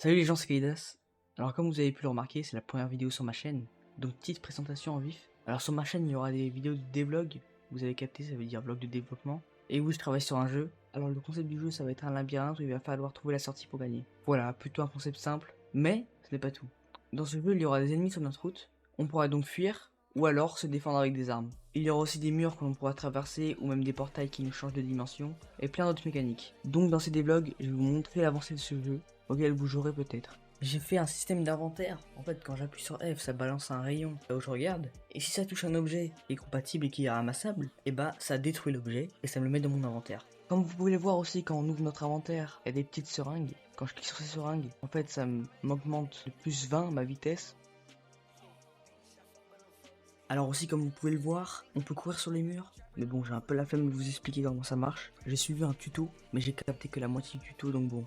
Salut les gens, c'est Kaidas. Alors comme vous avez pu le remarquer, c'est la première vidéo sur ma chaîne, donc petite présentation en vif. Alors sur ma chaîne, il y aura des vidéos de devlog, vous avez capté, ça veut dire vlog de développement, et où je travaille sur un jeu. Alors le concept du jeu, ça va être un labyrinthe où il va falloir trouver la sortie pour gagner. Voilà, plutôt un concept simple, mais ce n'est pas tout. Dans ce jeu, il y aura des ennemis sur notre route, on pourra donc fuir, ou alors se défendre avec des armes. Il y aura aussi des murs que l'on pourra traverser, ou même des portails qui nous changent de dimension, et plein d'autres mécaniques. Donc dans ces devlogs, je vais vous montrer l'avancée de ce jeu, auquel vous jouerez peut-être. J'ai fait un système d'inventaire. En fait, quand j'appuie sur F, ça balance un rayon là où je regarde. Et si ça touche un objet qui est compatible et qui est ramassable, et bah ça détruit l'objet et ça me le met dans mon inventaire. Comme vous pouvez le voir aussi, quand on ouvre notre inventaire, il y a des petites seringues. Quand je clique sur ces seringues, en fait, ça m'augmente de plus 20 ma vitesse. Alors aussi, comme vous pouvez le voir, on peut courir sur les murs. Mais bon, j'ai un peu la flemme de vous expliquer comment ça marche. J'ai suivi un tuto, mais j'ai capté que la moitié du tuto, donc bon.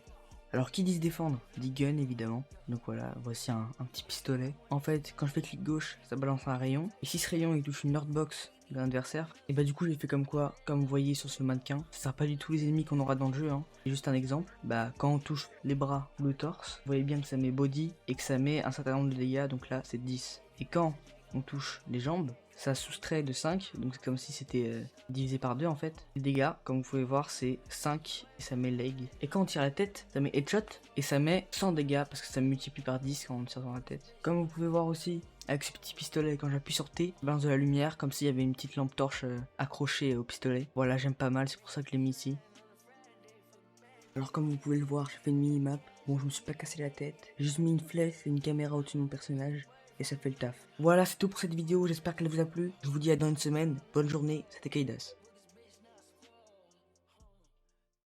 Alors qui dit se défendre, dit gun évidemment. Donc voilà, voici un petit pistolet. En fait, quand je fais clic gauche, ça balance un rayon. Et si ce rayon il touche une hurtbox de l'adversaire, et bah du coup j'ai fait comme quoi, comme vous voyez sur ce mannequin, ça sert pas du tout les ennemis qu'on aura dans le jeu. C'est juste un exemple. Bah quand on touche les bras ou le torse, vous voyez bien que ça met body et que ça met un certain nombre de dégâts, donc là c'est 10. Et quand on touche les jambes, ça soustrait de 5, donc c'est comme si c'était divisé par 2 en fait. Les dégâts, comme vous pouvez voir, c'est 5 et ça met leg. Et quand on tire la tête, ça met headshot et ça met 100 dégâts parce que ça multiplie par 10 quand on tire dans la tête. Comme vous pouvez voir aussi, avec ce petit pistolet, quand j'appuie sur T, il balance de la lumière comme s'il y avait une petite lampe torche accrochée au pistolet. Voilà, j'aime pas mal, c'est pour ça que je l'ai mis ici. Alors comme vous pouvez le voir, j'ai fait une mini-map. Bon, je me suis pas cassé la tête. J'ai juste mis une flèche et une caméra au-dessus de mon personnage. Et ça fait le taf. Voilà, c'est tout pour cette vidéo, j'espère qu'elle vous a plu. Je vous dis à dans une semaine. Bonne journée, c'était Kaidas.